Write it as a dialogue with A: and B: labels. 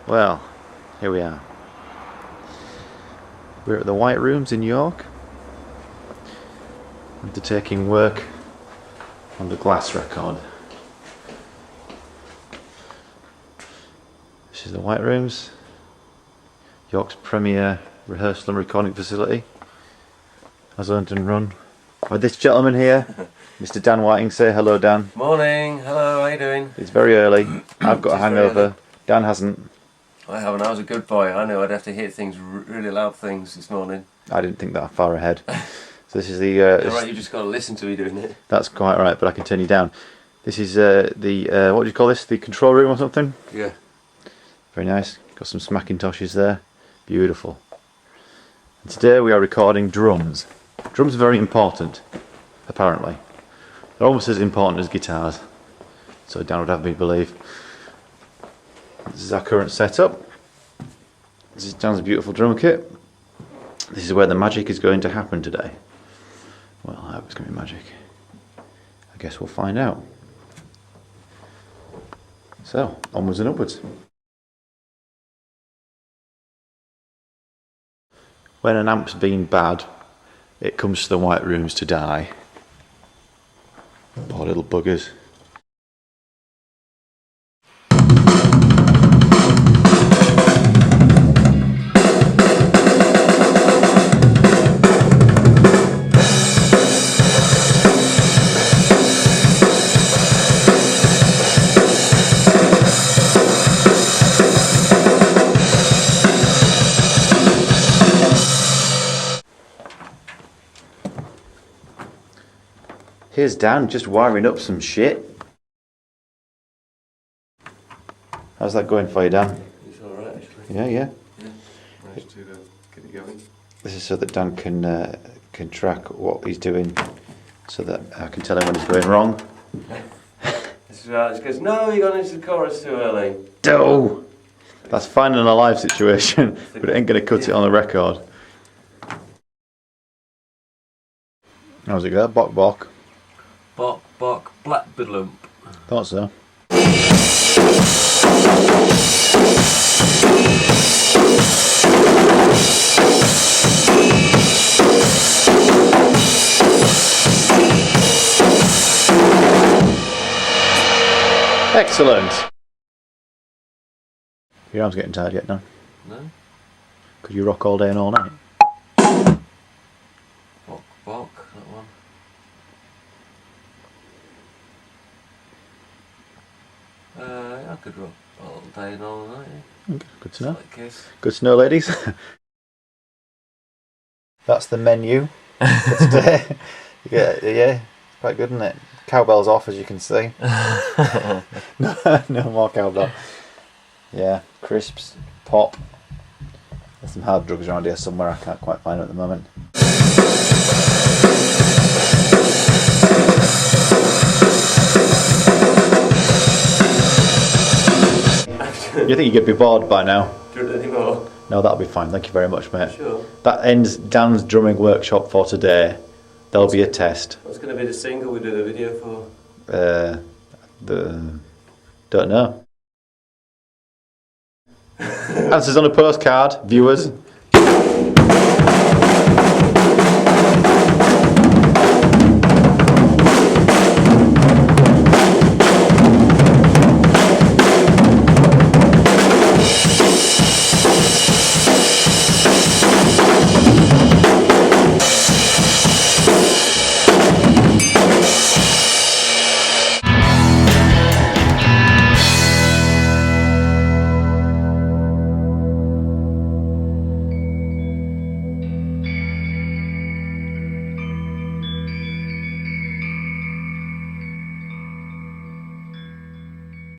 A: Well, here we are. We're at the White Rooms in York, undertaking work on the Glass record. This is the White Rooms, York's premier rehearsal and recording facility, as owned and run by this gentleman here, Mr. Dan Whiting. Say hello, Dan.
B: Morning, hello, how you doing?
A: It's very early. I've got a hangover. Dan hasn't.
B: I haven't, I was a good boy. I know I'd have to hear things, really loud things this morning.
A: I didn't think that far ahead. So this is the...
B: Right, you just got to listen to me doing it.
A: That's quite right, but I can turn you down. This is the, what do you call this? The control room or something?
B: Yeah.
A: Very nice. Got some Smackintoshes there. Beautiful. And today we are recording drums. Drums are very important, apparently. They're almost as important as guitars. So Dan would have me believe. This is our current setup. This is Dan's beautiful drum kit. This is where the magic is going to happen today. Well, I hope it's going to be magic. I guess we'll find out. So, onwards and upwards. When an amp's been bad, it comes to the White Rooms to die. Poor little buggers. Here's Dan just wiring up some shit. How's that going for you, Dan?
B: It's alright actually.
A: Yeah.
B: Yeah, managed to get it going.
A: This is so that Dan can track what he's doing, so that I can tell him when he's going wrong.
B: This is right, it goes, no, you got into the chorus too early.
A: No! That's fine in a live situation, but it ain't going to cut it on the record. How's it go? Bok bok.
B: Bok, bok, black bidlump.
A: Thought so. Excellent. Your arm's getting tired yet, no?
B: No?
A: Could you rock all day and all night?
B: Bok, bok, that one. I could rock all day and all night.
A: Okay, good to know.
B: Like kiss.
A: Good to know, ladies. That's the menu for today. Yeah, quite good, isn't it? Cowbell's off, as you can see. No more cowbell. Yeah, crisps, pop. There's some hard drugs around here somewhere. I can't quite find them at the moment. You think you'd be bored by now?
B: Do you want any more?
A: No, that'll be fine. Thank you very much, mate.
B: Sure.
A: That ends Dan's drumming workshop for today. There'll be a test.
B: What's going to be the single we do the video for?
A: Don't know. Answers on a postcard, viewers.